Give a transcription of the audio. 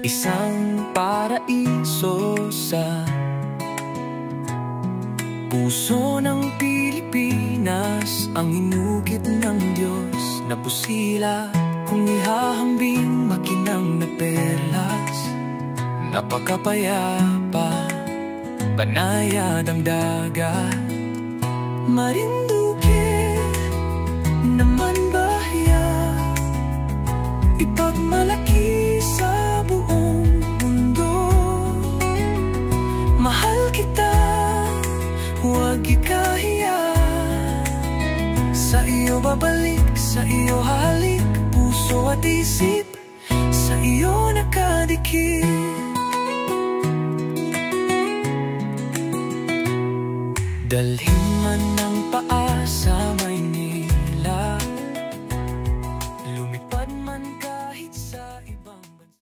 Isang paraiso sa puso ng Pilipinas, ang inukit ng Diyos na pusila. Kung ihahambing makinang na perlas, napakapayapa, banayad ang dagat. Marinduque naman bahya, ipagmalaki sa buong mundo. Mahal kita, huwag ikahiya. Sa iyo babalik, sa iyo halik, puso at isip, sa iyo nakadikit. Dalhin